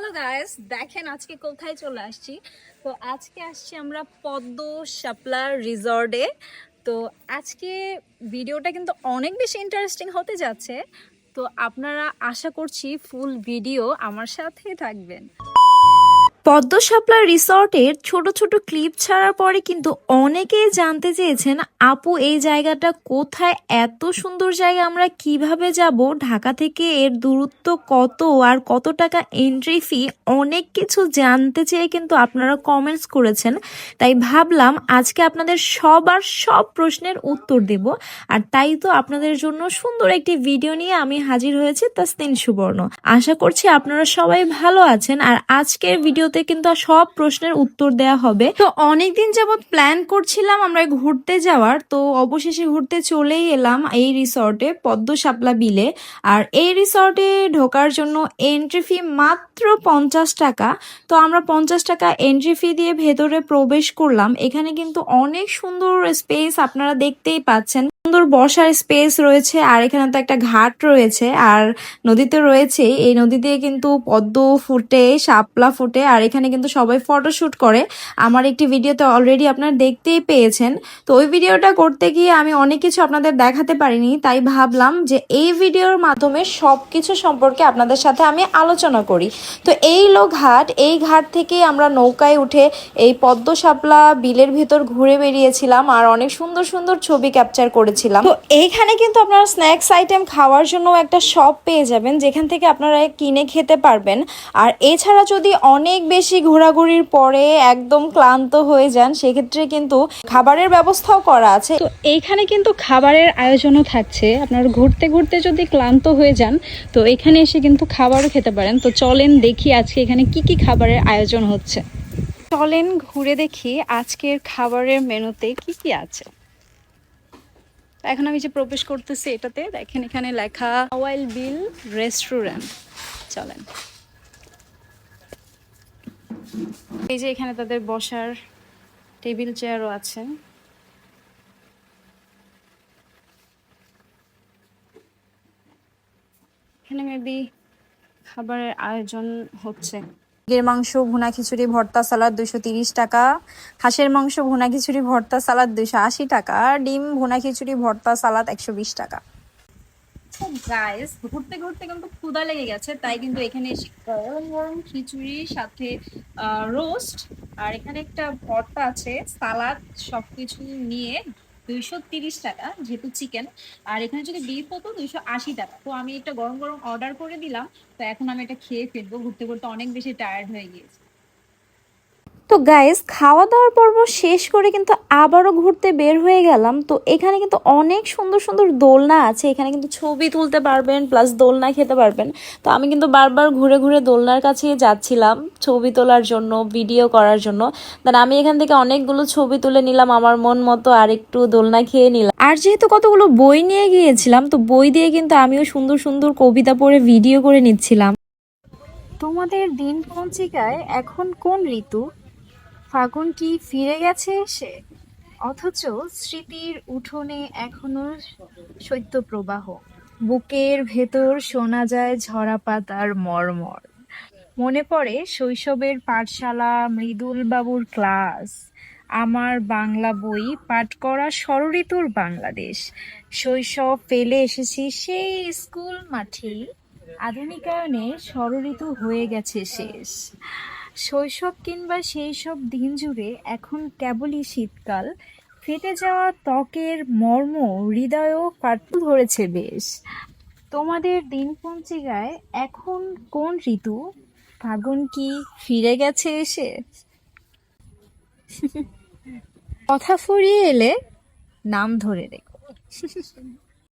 Hello guys, দেখেন আজকে কোথায় চলে আসছি। তো আজকে আসছি আমরা পদ্ম শাপলা রিসর্টে। তো আজকে ভিডিওটা কিন্তু অনেক বেশি ইন্টারেস্টিং হতে যাচ্ছে। তো আপনারা আশা করছি ফুল ভিডিও আমার সাথেই থাকবেন। পদ্ম শাপলা রিসর্টের ছোট ছোট ক্লিপ ছাড়ার পরে কিন্তু অনেকেই জানতে চেয়েছেন, আপু এই জায়গাটা কোথায়, এত সুন্দর জায়গা আমরা কিভাবে যাব, ঢাকা থেকে এর দূরত্ব কত আর কত টাকা এন্ট্রি ফি, অনেক কিছু জানতে চেয়ে কিন্তু আপনারা কমেন্টস করেছেন। তাই ভাবলাম আজকে আপনাদের সবার সব প্রশ্নের উত্তর দেব। আর তাই তো আপনাদের জন্য সুন্দর একটি ভিডিও নিয়ে আমি হাজির হয়েছি, তাসনিন সুবর্ণ। আশা করছি আপনারা সবাই ভালো আছেন। আর আজকের ভিডিওতে কিন্তু সব প্রশ্নের উত্তর দেয়া হবে। তো অনেকদিন যাবত প্ল্যান করছিলাম আমরা ঘুরতে যাওয়ার, তো অবশেষে ঘুরতে চলেই এলাম এই রিসর্টে, পদ্ম শাপলা বিলে। আর এই রিসর্টে ঢোকার জন্য এন্ট্রি ফি মাত্র 50 টাকা। তো আমরা 50 টাকা এন্ট্রি ফি দিয়ে ভেতরে প্রবেশ করলাম। এখানে কিন্তু অনেক সুন্দর স্পেস আপনারা দেখতেই পাচ্ছেন, সুন্দর বসার স্পেস রয়েছে। আর এখানে তো একটা ঘাট রয়েছে, আর নদীতে রয়েছে। এই নদী দিয়ে কিন্তু পদ্ম ফুটে, শাপলা ফুটে, আর এখানে কিন্তু সবাই ফটোশুট করে। আমার একটি ভিডিওতে অলরেডি আপনারা দেখতেই পেয়েছেন। তো ওই ভিডিওটা করতে গিয়ে আমি অনেক কিছু আপনাদের দেখাতে পারিনি, তাই ভাবলাম যে এই ভিডিওর মাধ্যমে সবকিছু সম্পর্কে আপনাদের সাথে আমি আলোচনা করি। তো এই ঘাট, এই ঘাট থেকে আমরা নৌকায় উঠে এই পদ্ম শাপলা বিলের ভিতর ঘুরে বেরিয়েছিলাম, আর অনেক সুন্দর সুন্দর ছবি ক্যাপচার করেছিলাম। তো এইখানে কিন্তু আপনারা স্ন্যাক্স আইটেম খাওয়ার জন্য একটা শপ পেয়ে যাবেন, যেখান থেকে আপনারা কিনে খেতে পারবেন। আর এছাড়া যদি অনেক বেশি ঘোরাঘুরির পরে একদম ক্লান্ত হয়ে যান, সেক্ষেত্রে কিন্তু খাবারের ব্যবস্থাও করা আছে। তো এইখানে কিন্তু খাবারের আয়োজনও থাকছে। আপনারা ঘুরতে ঘুরতে যদি ক্লান্ত হয়ে যান, তো এখানে এসে কিন্তু খাবারও খেতে পারেন। তো চলেন দেখি আজকে এখানে কি কি খাবারের আয়োজন হচ্ছে। চলেন ঘুরে দেখি আজকের খাবারের মেনুতে কি কি আছে। এখন আমি যে প্রবেশ করতেছি এটাতে, দেখেন এখানে লেখা ওয়াইল বিল রেস্টুরেন্ট। চলেন, এই যে এখানে তাদের বসার টেবিল চেয়ারও আছে। এখানে মেবি খাবারের আয়োজন হচ্ছে। মুরগির মাংস ভুনা খিচুড়ি ভর্তা সালাদ 230 টাকা, হাঁসের মাংস ভুনা খিচুড়ি ভর্তা সালাদ 280 টাকা, ডিম ভুনা খিচুড়ি ভর্তা সালাদ 120 টাকা। গাইস, ঘুরতে ঘুরতে কিন্তু ক্ষুধা লেগে গেছে, তাই কিন্তু এখানে এসে গরম গরম খিচুড়ি সাথে রোস্ট, আর এখানে একটা ভর্তা আছে, সালাদ, সবকিছু নিয়ে 230 টাকা যেহেতু চিকেন। আর এখানে যদি বিফ হতো 280 টাকা। তো আমি এটা গরম গরম অর্ডার করে দিলাম। তো এখন আমি এটা খেয়ে ফেলবো, ঘুরতে ঘুরতে অনেক বেশি টায়ার্ড হয়ে গিয়েছে। তো গাইস, খাওয়া দাওয়ার পর্ব শেষ করে কিন্তু আবারও ঘুরতে বের হয়ে গেলাম। তো এখানে কিন্তু অনেক সুন্দর সুন্দর দোলনা আছে, এখানে কিন্তু ছবি তুলতে পারবেন প্লাস দোলনা খেতে পারবেন। তো আমি কিন্তু বারবার ঘুরে ঘুরে দোলনার কাছেই যাচ্ছিলাম ছবি তোলার জন্য, ভিডিও করার জন্য। দেন আমি এখান থেকে অনেকগুলো ছবি তুলে নিলাম আমার মন মতো, আর একটু দোলনা খেয়ে নিলাম। আর যেহেতু কতগুলো বই নিয়ে গিয়েছিলাম, তো বই দিয়ে কিন্তু আমিও সুন্দর সুন্দর কবিতা পড়ে ভিডিও করে নিচ্ছিলাম। তোমাদের দিন পঞ্জিকায় এখন কোন ঋতু? ফাগুন কি ফিরে গেছে এসে? অথচ স্মৃতির উঠোনে এখনো শৈত্যপ্রবাহ। বুকের ভেতর শোনা যায় ঝরা পাতার মর্মর। মনে পড়ে শৈশবের পাঠশালা, মৃদুল বাবুর ক্লাস, আমার বাংলা বই পাঠ করা ষড়ঋতুর বাংলাদেশ। শৈশব ফেলে এসেছি সেই স্কুল মাঠেই, আধুনিকায়নে ষড়ঋতু হয়ে গেছে শেষ। শৈশব কিংবা সেই সব দিন জুড়ে এখন কেবলই শীতকাল, ফেটে যাওয়া ত্বকের মর্ম হৃদয়ও ফাটল ধরেছে বেশ। তোমাদের দিন পঞ্জিকায় এখন কোন ঋতু? ফাগুন কি ফিরে গেছে এসে? কথা ফুরিয়ে এলে নাম ধরে রেখো।